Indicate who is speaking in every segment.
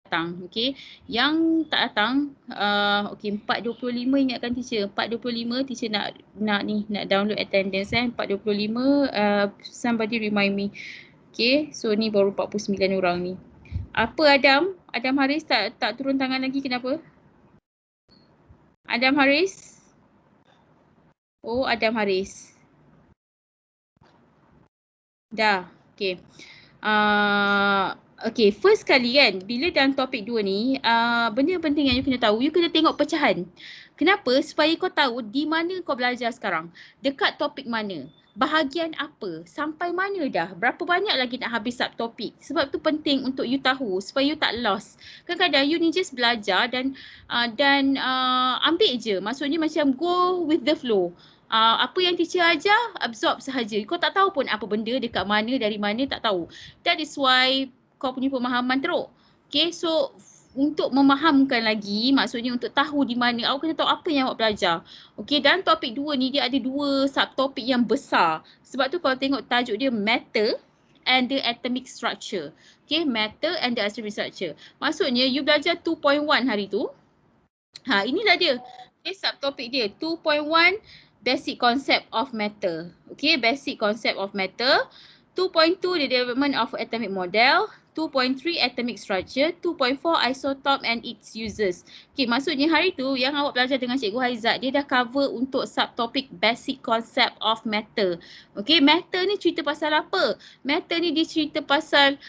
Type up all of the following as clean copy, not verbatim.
Speaker 1: datang. Okey, yang tak datang okey 4.25 ingatkan teacher. 4.25 teacher nak download attendance 4.25 somebody remind me. Okey, so ni baru 49 orang ni. Apa Adam Haris tak turun tangan lagi, kenapa? Adam Haris? Oh, Adam Haris. Dah. Okey. Okay, first kali kan, bila dalam topik 2 ni, benda yang penting yang you kena tahu, you kena tengok pecahan. Kenapa? Supaya kau tahu di mana kau belajar sekarang. Dekat topik mana. Bahagian apa. Sampai mana dah. Berapa banyak lagi nak habis subtopik. Sebab tu penting untuk you tahu supaya you tak lost. Kadang-kadang you ni just belajar dan ambil je. Maksudnya macam go with the flow. Apa yang teacher ajar, absorb sahaja. Kau tak tahu pun apa benda, dekat mana, dari mana, tak tahu. That is why kau punya pemahaman teruk. Okay, so untuk memahamkan lagi, maksudnya untuk tahu di mana, awak kena tahu apa yang awak belajar. Okay, dalam topik 2 ni, dia ada 2 subtopik yang besar. Sebab tu kalau tengok tajuk dia matter and the atomic structure. Okay, matter and the atomic structure. Maksudnya, you belajar 2.1 hari tu. Inilah dia. Okay, subtopik dia 2.1 basic concept of matter. Okay, basic concept of matter. 2.2 the development of atomic model. 2.3 atomic structure. 2.4 isotope and its uses. Okay, maksudnya hari tu yang awak belajar dengan Cikgu Haizat, dia dah cover untuk subtopik basic concept of matter. Okay, matter ni cerita pasal apa? Matter ni dia cerita pasal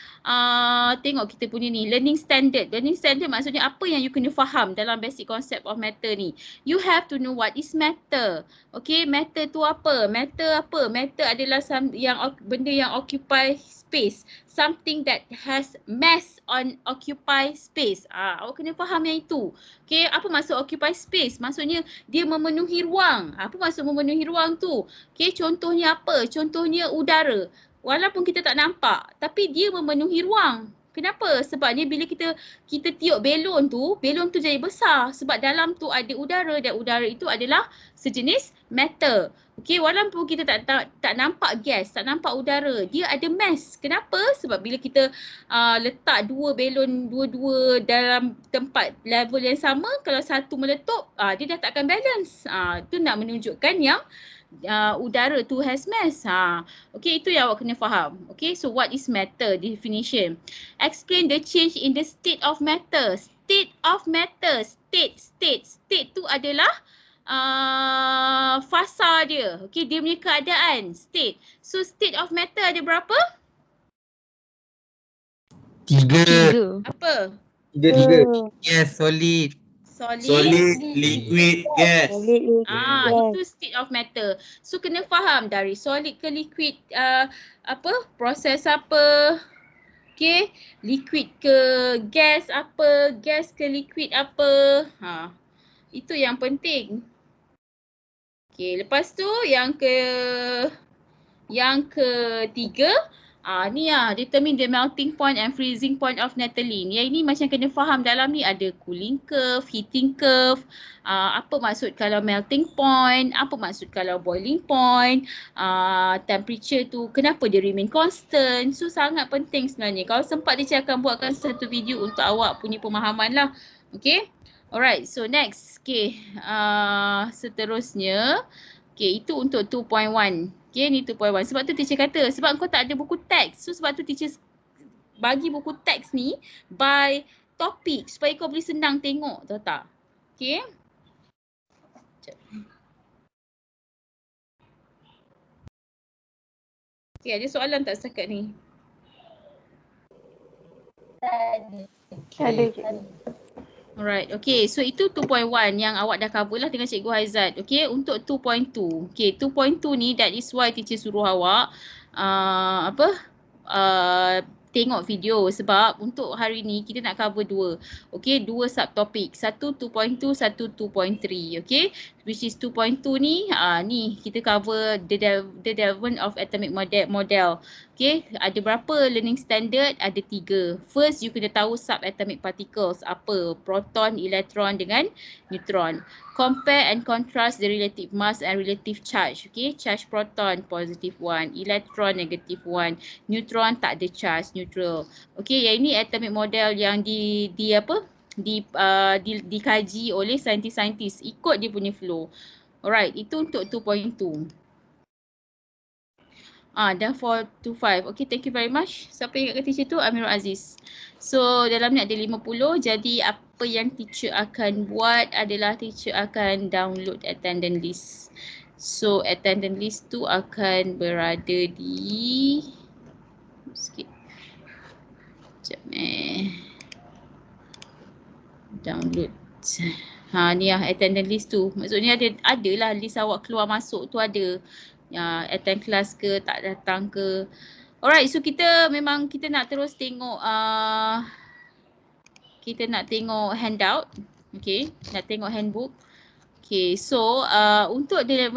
Speaker 1: tengok kita punya ni, learning standard. Learning standard maksudnya apa yang you kena faham dalam basic concept of matter ni. You have to know what is matter. Okay, matter tu apa? Matter apa? Matter adalah benda yang occupy space. Something that has mass on occupy space. Awak kena faham yang itu. Okay, apa maksud occupy space? Maksudnya dia memenuhi ruang. Apa maksud memenuhi ruang tu? Okay, contohnya apa? Contohnya udara. Walaupun kita tak nampak, tapi dia memenuhi ruang. Kenapa? Sebabnya bila kita tiup belon tu jadi besar. Sebab dalam tu ada udara dan udara itu adalah sejenis matter. Okey, walaupun kita tak nampak gas, tak nampak udara, dia ada mass. Kenapa? Sebab bila kita letak dua belon dua-dua dalam tempat level yang sama, kalau satu meletup, dia dah takkan balance. Itu nak menunjukkan yang udara tu has mass. Okay, itu yang awak kena faham. Okay, so what is matter? Definition. Explain the change in the state of matter. State of matter. State tu adalah fasa dia. Okay, dia punya keadaan. State. So state of matter ada berapa?
Speaker 2: 3.
Speaker 1: Apa?
Speaker 2: 3. Yes, solid.
Speaker 1: Solid,
Speaker 2: liquid, gas.
Speaker 1: Itu state of matter. So kena faham dari solid ke liquid, proses apa. Okay, liquid ke gas apa, gas ke liquid apa. Itu yang penting. Okay, lepas tu yang ketiga, ni determine the melting point and freezing point of Natalie. Yang ini macam kena faham dalam ni ada cooling curve, heating curve, apa maksud kalau melting point, apa maksud kalau boiling point, temperature tu kenapa dia remain constant. So sangat penting sebenarnya. Kalau sempat dia akan buatkan satu video untuk awak punya pemahaman lah. Okay. Alright, so next. Okay, seterusnya. Okay, itu untuk 2.1. Okay, ni 2.1. Sebab tu teacher kata, sebab kau tak ada buku teks. So sebab tu teacher bagi buku teks ni by topik supaya kau boleh senang tengok, tahu tak? Okay. Okay, ada soalan tak setakat ni?
Speaker 3: Ada.
Speaker 1: Alright, okay. So itu 2.1 yang awak dah cover lah dengan Cikgu Haizat. Okay, untuk 2.2. Okay, 2.2 ni that is why teacher suruh awak tengok video sebab untuk hari ni kita nak cover 2. Okay, 2 subtopik. Satu 2.2, satu 2.3. Okay, which is 2.2 ni, ni kita cover the development of atomic model. Okay, ada berapa learning standard? Ada 3. First, you kena tahu subatomic particles. Apa? Proton, electron dengan neutron. Compare and contrast the relative mass and relative charge. Okay, charge proton positive 1, electron negative 1, neutron tak ada charge, neutral. Okay, yang ini atomic model yang dikaji oleh saintis-saintis ikut dia punya flow. Alright, itu untuk 2.2. Dan 425. Okay, thank you very much. Siapa ingat kat teacher tu? Amirul Aziz. So, dalam ni ada 50. Jadi, apa yang teacher akan buat adalah teacher akan download attendance list. So, attendance list tu akan berada di... Sikit. Sekejap download. Ni lah attendance list tu. Maksudnya adalah list awak keluar masuk tu ada. Attend class ke, tak datang ke. Alright, so kita nak terus tengok kita nak tengok handout. Okay, nak tengok handbook. Okay, so untuk the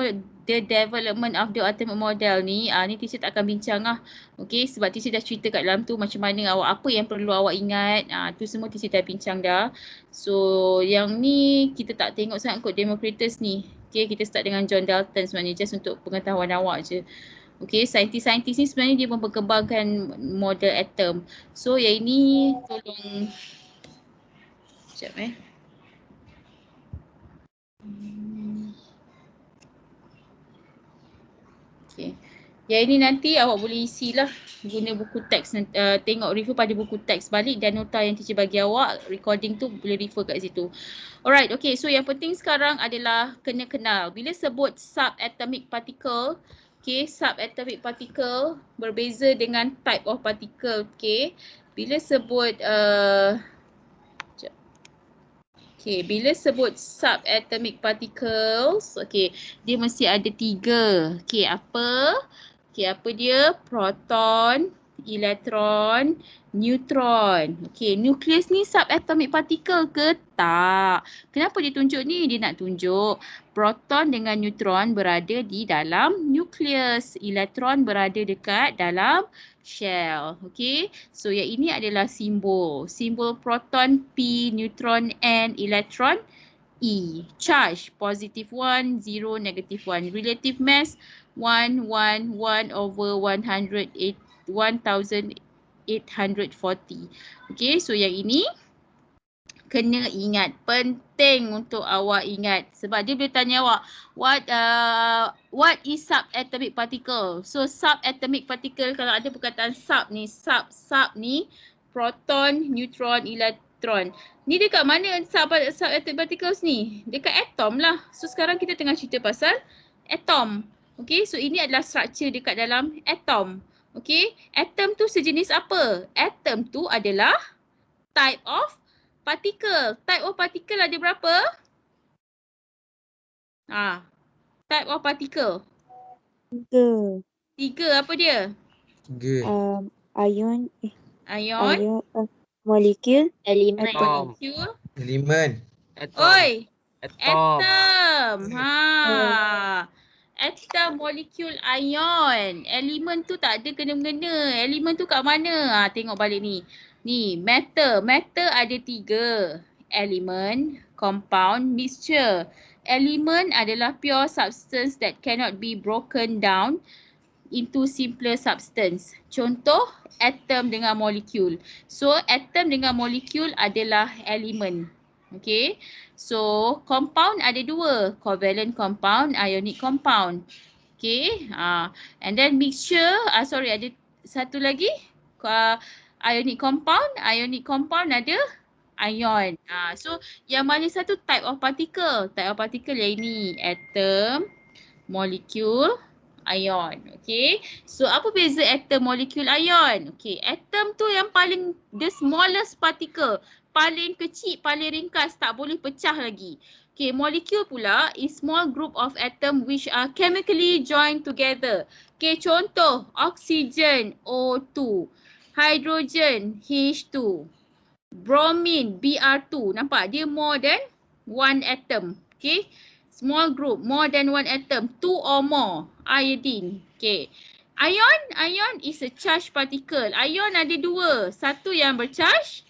Speaker 1: development of the atomic model ni, ni teacher tak akan bincang lah. Okay, sebab teacher dah cerita kat dalam tu macam mana awak, apa yang perlu awak ingat. Tu semua teacher dah bincang dah. So, yang ni kita tak tengok sangat kot Democritus ni. Okay, kita start dengan John Dalton sebenarnya, just untuk pengetahuan awak je. Okay, saintis-saintis ni sebenarnya dia memperkembangkan model atom. So, yang ini tolong... Sekejap Okay. Yang ini nanti awak boleh isilah guna buku teks, tengok review pada buku teks balik dan nota yang teacher bagi awak, recording tu boleh refer kat situ. Alright, okay, so yang penting sekarang adalah kena kenal. Bila sebut subatomic particle, okay, subatomic particle berbeza dengan type of particle, okay. Bila sebut bila sebut subatomic particles, okay, dia mesti ada 3. Okay, apa? Okay, apa dia? Proton, elektron, neutron. Okay, nukleus ni subatomic particle ke? Tak. Kenapa dia tunjuk ni? Dia nak tunjuk proton dengan neutron berada di dalam nukleus. Elektron berada dekat dalam shell. Okay, so yang ini adalah simbol. Simbol proton P, neutron N, elektron E. Charge positive 1, 0, negative 1. Relative mass 1, 1, 1 over 1840. Okay, so yang ini kena ingat, penting untuk awak ingat sebab dia boleh tanya awak what is subatomic particle. So subatomic particle, kalau ada perkataan sub ni proton, neutron, elektron. Ni dekat mana subatomic particles ni? Dekat atom lah. So sekarang kita tengah cerita pasal atom. Okay, so ini adalah structure dekat dalam atom. Okay, atom tu sejenis apa? Atom tu adalah type of particle. Type of particle ada berapa? Type of particle.
Speaker 3: 3.
Speaker 1: 3, apa dia?
Speaker 2: 3.
Speaker 3: Ion. Molekul.
Speaker 4: Elemen.
Speaker 1: Molecule.
Speaker 2: Elemen.
Speaker 1: Oi!
Speaker 4: Atom.
Speaker 1: Atom. Atom, molekul, ion. Elemen tu tak ada kena-mengena. Elemen tu kat mana? Tengok balik ni. Ni, matter. Matter ada 3. Element, compound, mixture. Element adalah pure substance that cannot be broken down into simpler substance. Contoh, atom dengan molekul. So, atom dengan molekul adalah elemen. Okay. So, compound ada 2. Covalent compound, ionic compound. Okay. And then mixture, ada satu lagi. Ionic compound. Ionic compound ada ion. So, yang mana satu type of particle? Type of particle yang ini. Atom, molekul, ion. Okay. So, apa beza atom, molekul, ion? Okay. Atom tu yang paling, the smallest particle. Paling kecil, paling ringkas, tak boleh pecah lagi. Okay, molecule pula is small group of atom which are chemically joined together. Okay, contoh, oxygen O2, hydrogen H2, bromine Br2. Nampak? Dia more than one atom. Okay, Small group, more than one atom, 2 or more. Iodine. Okay. Ion is a charged particle. Ion ada dua. Satu yang bercharge.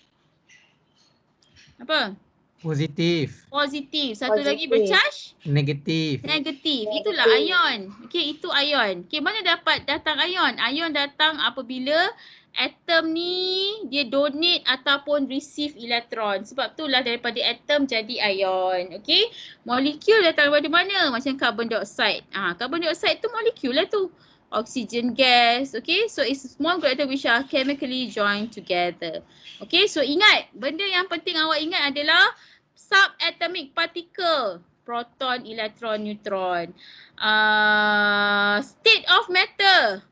Speaker 1: Apa?
Speaker 2: Positif.
Speaker 1: Positif. Satu lagi bercharge.
Speaker 2: Negatif.
Speaker 1: Negatif. Itulah ion. Okey, itu ion. Okey, mana dapat datang ion? Ion datang apabila atom ni dia donate ataupun receive elektron. Sebab itulah daripada atom jadi ion. Okey. Molekul datang daripada mana? Macam carbon dioxide. Carbon dioxide tu molekul lah tu. Oxygen gas. Okay, so it's small group atom which are chemically joined together. Okay, so ingat, benda yang penting awak ingat adalah subatomic particle. Proton, elektron, neutron. State of matter.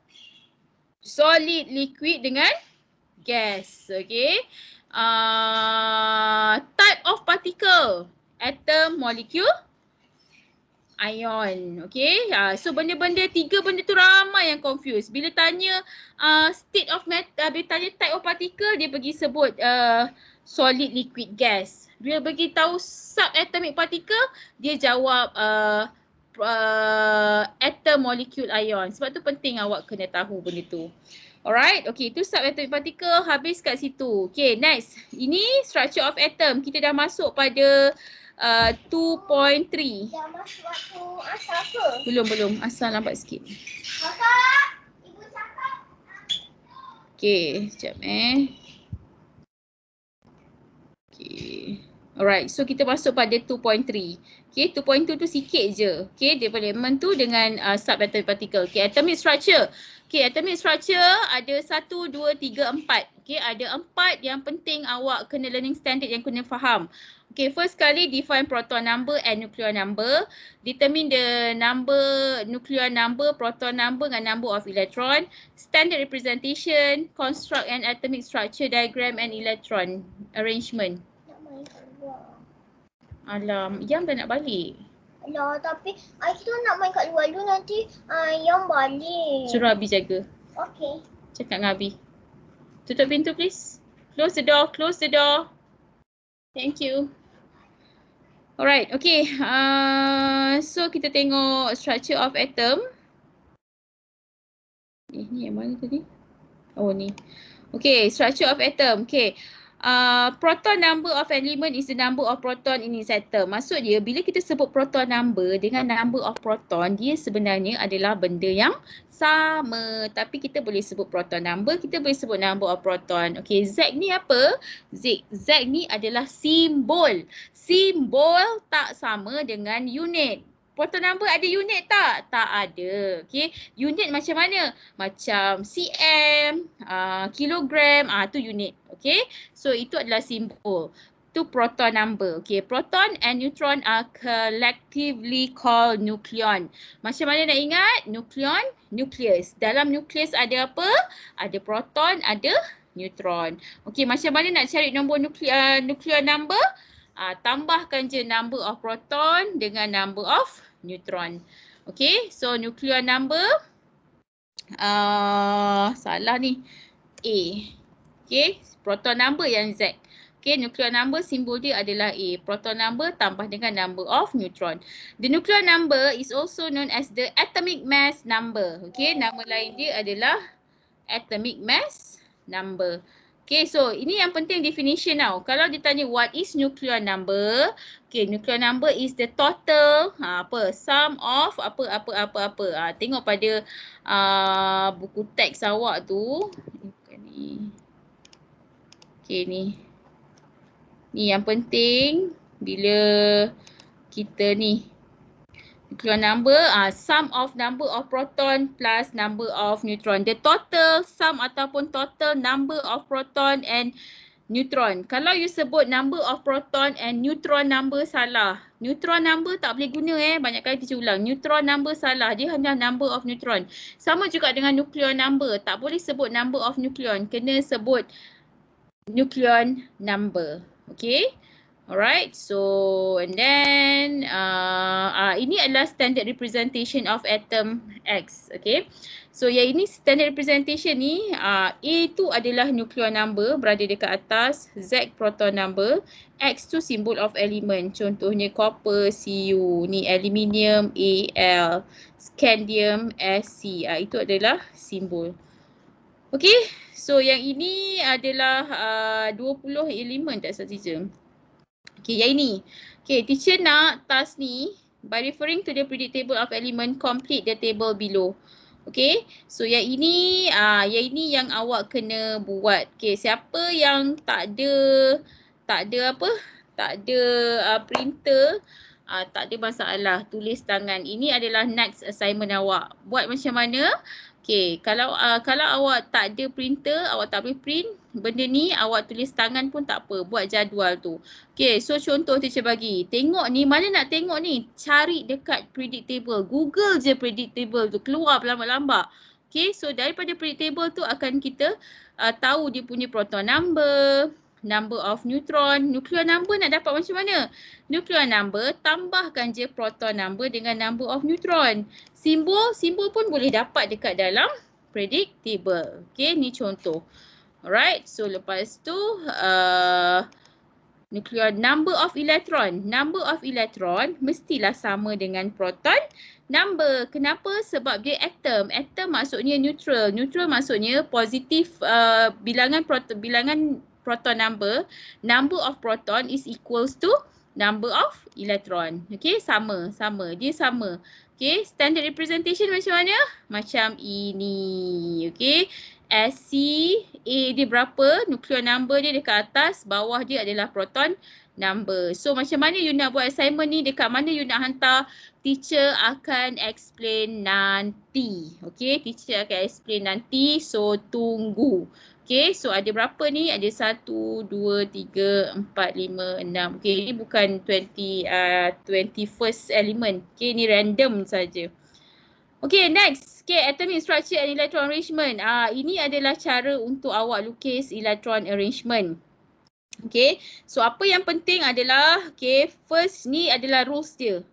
Speaker 1: Solid, liquid dengan gas. Okay. Type of particle. Atom, molecule, ion. Okay. So benda-benda, tiga benda tu ramai yang confused. Bila tanya state of matter, bila tanya type of particle, dia pergi sebut solid, liquid, gas. Bila bagi tahu subatomic particle, dia jawab atom, molecule, ion. Sebab tu penting awak kena tahu benda tu. Alright, okay, itu subatomic particle, habis kat situ. Okay, next. Ini structure of atom. Kita dah masuk pada 2.3.
Speaker 4: Dah masuk waktu asal ke?
Speaker 1: Belum. Asal lambat sikit.
Speaker 4: Kakak, ibu cakap.
Speaker 1: Okay, sekejap Okay. Alright, so kita masuk pada 2.3. Okay, 2.2 tu sikit je. Okay, development tu dengan subatomic particle. Okay, atomic structure. Okay, atomic structure ada 1, 2, 3, 4. Okay, ada 4 yang penting awak kena learning standard yang kena faham. Okay, first kali define proton number and nuclear number. Determine the number, nuclear number, proton number dengan number of electron. Standard representation, construct an atomic structure diagram and electron arrangement.
Speaker 4: Nak main kat luar.
Speaker 1: Alam, Yam dah nak balik.
Speaker 4: Alah, tapi kita nak main kat luar dulu, nanti yang balik.
Speaker 1: Suruh Abi jaga.
Speaker 4: Okay.
Speaker 1: Cakap dengan Abi. Tutup pintu please. Close the door, close the door. Thank you. Alright, okay. So kita tengok structure of atom. Ni yang mana tadi? Oh ni. Okay, structure of atom. Okay. Proton number of element is the number of proton in its atom. Maksud dia bila kita sebut proton number dengan number of proton, dia sebenarnya adalah benda yang sama. Tapi kita boleh sebut proton number, kita boleh sebut number of proton. Okay, Z ni apa? Z ni adalah simbol. Simbol tak sama dengan unit. Proton number ada unit tak? Tak ada. Okay. Unit macam mana? Macam cm, kilogram, tu unit. Okay. So itu adalah simbol. Itu proton number. Okay. Proton and neutron are collectively called nucleon. Macam mana nak ingat? Nucleon, nucleus. Dalam nucleus ada apa? Ada proton, ada neutron. Okay. Macam mana nak cari nombor nuclear number? Tambahkan je number of proton dengan number of neutron. Okay, so nuclear number salah ni A. Okay, proton number yang Z. Okay, nuclear number simbol dia adalah A. Proton number tambah dengan number of neutron. The nuclear number is also known as the atomic mass number. Okay, nama lain dia adalah atomic mass number. Okay, so ini yang penting definition tau. Kalau ditanya what is nuclear number, okay, nuclear number is the total sum of apa. Tengok pada buku teks awak tu. Ni. Okay, ni yang penting bila kita ni nuclear number, sum of number of proton plus number of neutron. The total sum ataupun total number of proton and neutron. Kalau you sebut number of proton and neutron number salah. Neutron number tak boleh guna banyak kali teacher ulang. Neutron number salah. Dia hanya number of neutron. Sama juga dengan nuclear number. Tak boleh sebut number of nucleon. Kena sebut nucleon number. Okay. Alright, so and then ini adalah standard representation of atom X. Okay, so yang ini standard representation ni, A tu adalah nuclear number berada dekat atas, Z proton number, X tu symbol of element, contohnya copper Cu, ni aluminium Al, scandium Sc. Itu adalah simbol. Okay, so yang ini adalah 20 elemen tak salah teacher. Okay, yang ini. Okay, teacher nak task ni, by referring to the predict table of element, complete the table below. Okay, so yang ini yang awak kena buat. Okay, siapa yang tak ada printer, tak ada masalah, tulis tangan. Ini adalah next assignment awak. Buat macam mana? Okay, kalau awak tak ada printer, awak tak boleh print benda ni, awak tulis tangan pun tak apa, buat jadual tu. Okay, so contoh teacher bagi. Tengok ni, mana nak tengok ni? Cari dekat predict table. Google je predict table tu, keluar berlambak-lambak. Okay, so daripada predict table tu akan kita tahu dia punya proton number, number of neutron. Nuclear number nak dapat macam mana? Nuclear number, tambahkan je proton number dengan number of neutron. Simbol pun boleh dapat dekat dalam predict table. Okay, ni contoh. Alright, so lepas tu nuclear number of electron. Number of electron mestilah sama dengan proton number. Kenapa? Sebab dia atom. Atom maksudnya neutral. Neutral maksudnya positif, bilangan proton number. Number of proton is equals to number of electron. Okay, sama. Dia sama. Okay, standard representation macam mana? Macam ini. Okay, Sc, A dia berapa? Nuclear number dia dekat atas, bawah dia adalah proton number. So macam mana you nak buat assignment ni? Dekat mana you nak hantar? Teacher akan explain nanti. Okay, teacher akan explain nanti. So tunggu. Okay, so ada berapa ni? Ada 1, 2, 3, 4, 5, 6. Okay, ini bukan 21st element. Okay, ni random saja. Okay, next. Okay, atomic structure and electron arrangement. Ini adalah cara untuk awak lukis electron arrangement. Okay, so apa yang penting adalah, okay, first ni adalah rules dia.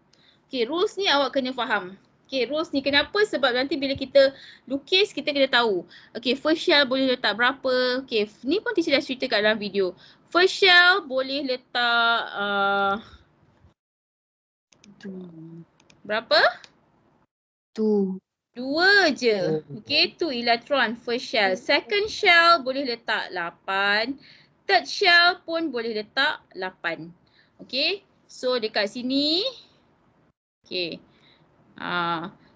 Speaker 1: Okay, rules ni awak kena faham. Okay, rules ni kenapa? Sebab nanti bila kita lukis, kita kena tahu. Okay, first shell boleh letak berapa. Okay, ni pun teacher dah cerita kat dalam video. First shell boleh letak berapa?
Speaker 3: 2.
Speaker 1: 2 je. Okay, 2 electron first shell. Second shell boleh letak 8. Third shell pun boleh letak 8. Okay, so dekat sini. Okay.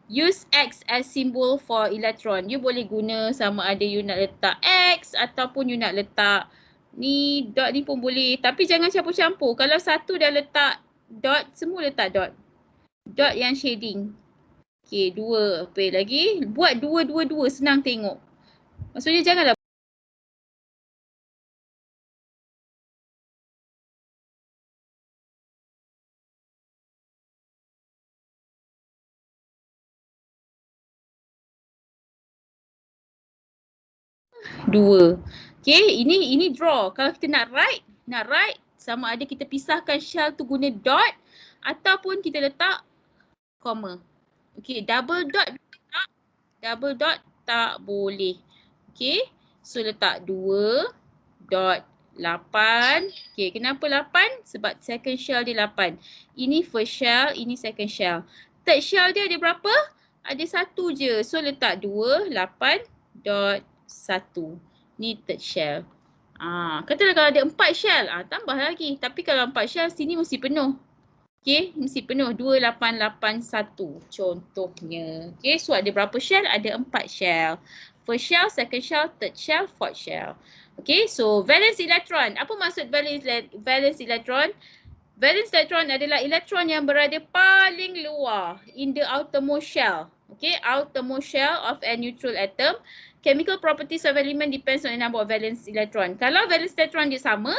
Speaker 1: Use X as symbol for electron. You boleh guna sama ada you nak letak X ataupun you nak letak ni, dot ni pun boleh. Tapi jangan campur-campur. Kalau satu dah letak dot, semua letak dot. Dot yang shading. Okay, 2. Apa lagi? Buat 2, 2, 2. Senang tengok. Maksudnya janganlah. Dua. Okay, ini draw. Kalau kita nak write sama ada kita pisahkan shell tu guna dot ataupun kita letak comma. Okay, double dot tak boleh. Okay, so letak 2 dot 8. Okay, kenapa 8? Sebab second shell dia 8. Ini first shell, ini second shell. Third shell dia ada berapa? Ada 1 je. So letak 2, 8 dot 1. Ni third shell. Katalah kalau ada 4 shell, tambah lagi. Tapi kalau 4 shell, sini mesti penuh. Okay, mesti penuh. 2, 8, 8, 1 contohnya. Okay, so ada berapa shell? Ada 4 shell. First shell, second shell, third shell, fourth shell. Okay, so valence electron. Apa maksud valence electron? Valence electron adalah elektron yang berada paling luar in the outermost shell. Okay, outermost shell of a neutral atom. Chemical properties of element depends on the number of valence electron. Kalau valence electron dia sama,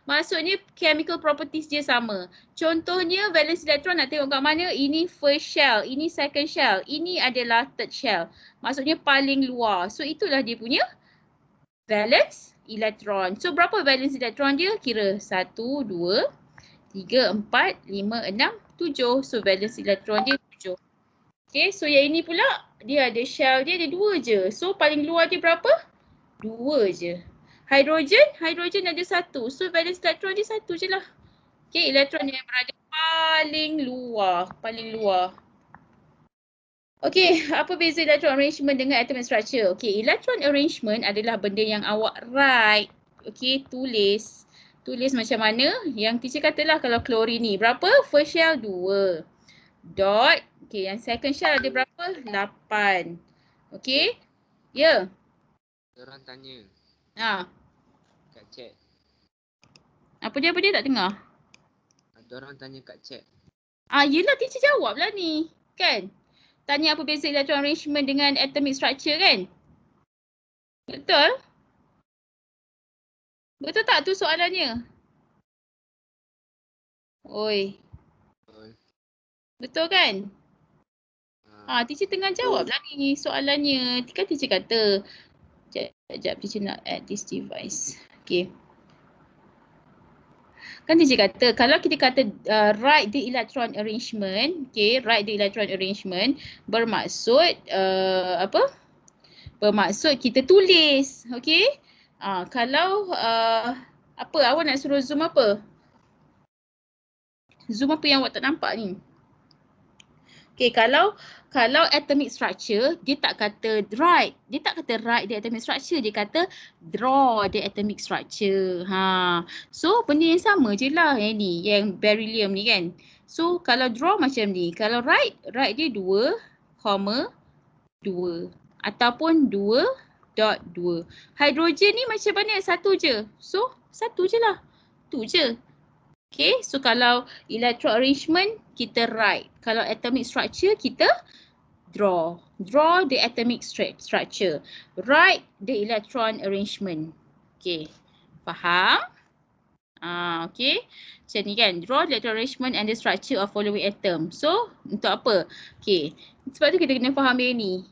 Speaker 1: maksudnya chemical properties dia sama. Contohnya valence electron nak tengok kat mana? Ini first shell, ini second shell, ini adalah third shell. Maksudnya paling luar. So itulah dia punya valence electron. So berapa valence electron dia? Kira 1, 2, 3, 4, 5, 6, 7. So valence elektron dia 7. Okay, so yang ini pula dia ada shell dia ada 2 je. So paling luar dia berapa? 2 je. Hidrogen ada 1. So valence elektron dia 1 je lah. Okay, elektron yang berada paling luar. Okay, apa beza electron arrangement dengan atomic structure? Okay, electron arrangement adalah benda yang awak write. Okay, tulis. Tulis macam mana? Yang teacher katalah kalau klorin ni berapa? First shell 2. Dot. Okay, yang second shell ada berapa? 8. Okay. Ya. Yeah.
Speaker 5: Orang tanya
Speaker 1: Ha.
Speaker 5: kat chat.
Speaker 1: Apa dia tak dengar?
Speaker 5: Ada orang tanya kat chat.
Speaker 1: Yelah teacher jawab lah ni. Kan? Tanya apa beza electron arrangement dengan atomic structure kan? Betul? Betul tak tu soalannya? Oi. Betul kan? Teacher tengah jawab lah ni soalannya. Kan teacher kata. Sekejap teacher nak add this device. Okay. Kan teacher kata kalau kita kata write the electron arrangement, okay, write the electron arrangement bermaksud apa? Bermaksud kita tulis, okay? Kalau apa awak nak suruh zoom apa? Zoom apa yang awak tak nampak ni? Okay, kalau atomic structure dia tak kata write, dia tak kata write the atomic structure, dia kata draw the atomic structure. So benda yang sama je lah yang ni, yang beryllium ni kan. So kalau draw macam ni, kalau write dia 2, 2 ataupun 2.2. Hidrogen ni macam mana? 1 je. So 1 je lah. Tu je. Okay, so kalau electron arrangement kita write. Kalau atomic structure kita draw. Draw the atomic structure. Write the electron arrangement. Okay, faham? Okay, macam ni kan. Draw the electron arrangement and the structure of following atom. So, untuk apa? Okay, sebab tu kita kena faham yang ni.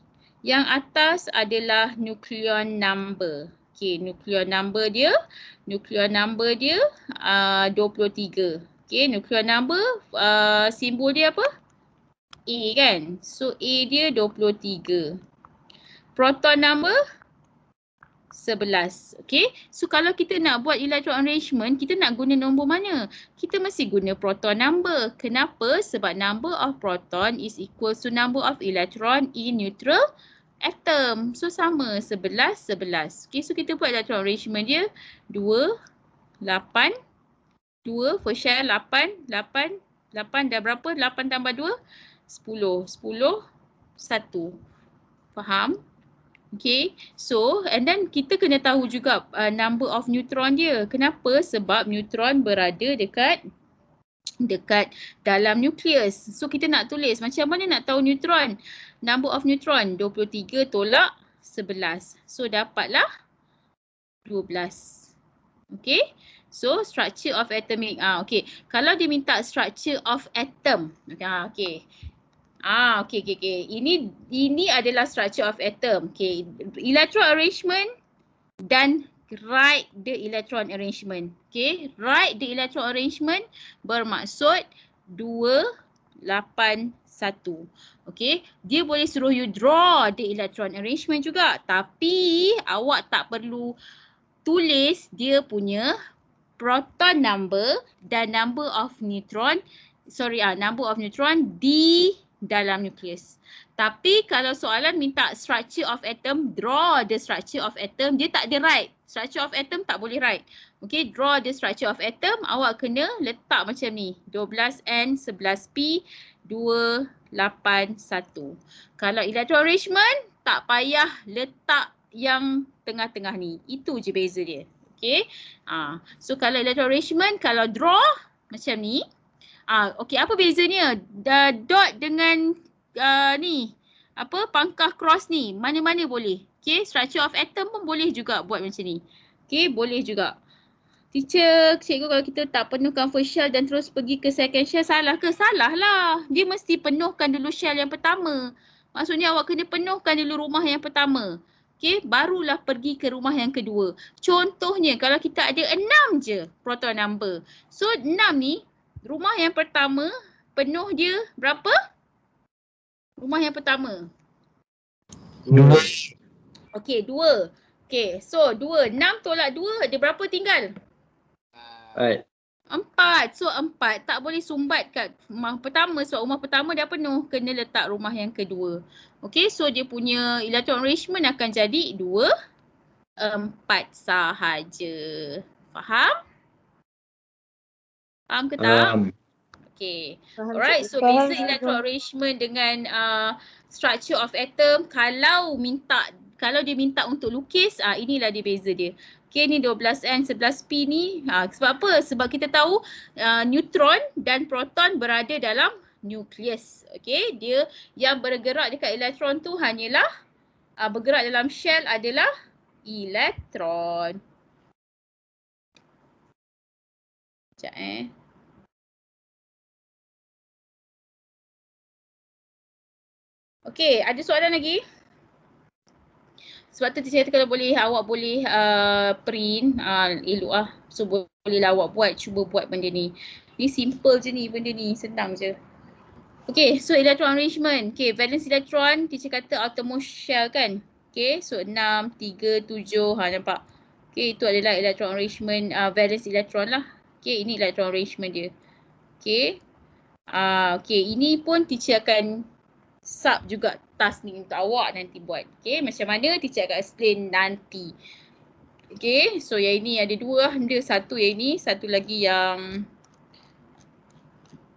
Speaker 1: Yang atas adalah nucleon number. Okay, nucleon number dia 23. Okay, nucleon number simbol dia apa? A kan? So A dia 23. Proton number 11. Okay, so kalau kita nak buat electron arrangement, kita nak guna nombor mana? Kita mesti guna proton number. Kenapa? Sebab number of proton is equal to number of electron in neutral atom. So sama 11. Okay, so kita buat electron arrangement dia 2, 8, 2, first shell 8 dah berapa? 8 tambah 2, 10, 1. Faham? Okay, so and then kita kena tahu juga number of neutron dia. Kenapa? Sebab neutron berada dekat dalam nukleus. So kita nak tulis macam mana nak tahu neutron? Number of neutron 23 tolak 11. So dapatlah 12. Okay. So structure of atomic. Okay. Kalau dia minta structure of atom. Okay. Okay. Ini adalah structure of atom. Okay. Electron arrangement dan write the electron arrangement. Okay. Write the electron arrangement bermaksud 281. Okay. Dia boleh suruh you draw the electron arrangement juga. Tapi awak tak perlu tulis dia punya proton number dan number of neutron. Number of neutron di dalam nukleus. Tapi kalau soalan minta structure of atom, draw the structure of atom, dia tak ada write. Structure of atom tak boleh write. Okay, draw the structure of atom, awak kena letak macam ni. 12N, 11P, 281. Kalau electron arrangement, tak payah letak yang tengah-tengah ni. Itu je beza dia. Okay. So kalau electron arrangement, kalau draw macam ni. Okay, apa bezanya? Dot dengan ni. Pangkah cross ni. Mana-mana boleh. Okay, structure of atom pun boleh juga buat macam ni. Okay, boleh juga. Cikgu kalau kita tak penuhkan first shell dan terus pergi ke second shell, salah ke? Salah lah. Dia mesti penuhkan dulu shell yang pertama. Maksudnya awak kena penuhkan dulu rumah yang pertama. Okay, barulah pergi ke rumah yang kedua. Contohnya kalau kita ada 6 je proton number. So 6 ni Rumah yang pertama, penuh dia berapa? Rumah yang pertama.
Speaker 2: 2.
Speaker 1: Okey, 2. Okey, so 2. 6 tolak 2, dia berapa tinggal? 4. So 4 tak boleh sumbat kat rumah pertama sebab rumah pertama dah penuh. Kena letak rumah yang kedua. Okey, so dia punya electron arrangement akan jadi 2, 4 sahaja. Faham? Faham ke tak? Okay. Alright, so beza electron arrangement dengan structure of atom kalau dia minta untuk lukis, inilah dia beza dia. Okay, ni 12N 11P ni. Sebab apa? Sebab kita tahu neutron dan proton berada dalam nukleus. Okay, dia yang bergerak dekat elektron tu hanyalah bergerak dalam shell adalah elektron. Sekejap Okey, ada soalan lagi? Sebab tu teacher kata kalau boleh awak boleh print elok lah. So bolehlah awak buat, cuba buat benda ni. Ni simple je ni benda ni, senang je. Okay, so electron arrangement. Okay, valence electron teacher kata outermost shell kan. Okay, so 6, 3, 7, nampak. Okay, itu adalah electron arrangement valence electron lah. Okay, ini electron arrangement dia. Okay. Okay, ini pun teacher akan sub juga task ni untuk awak nanti buat. Okay, macam mana teacher akan explain nanti. Okay, so yang ini ada 2 lah. Dia satu yang ini, satu lagi yang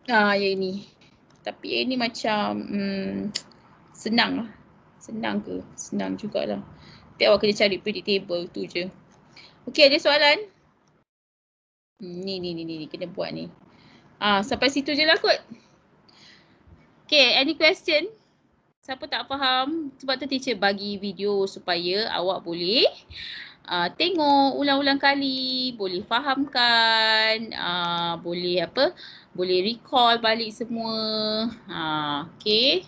Speaker 1: yang ini. Tapi yang ini macam senang lah. Senang ke? Senang jugalah. Tapi awak kena cari predictable tu je. Okay, ada soalan? Ni kena buat ni. Sampai situ je lah kot. Okay, any question? Siapa tak faham? Sebab tu teacher bagi video supaya awak boleh tengok ulang-ulang kali, boleh fahamkan, boleh recall balik semua. Okay.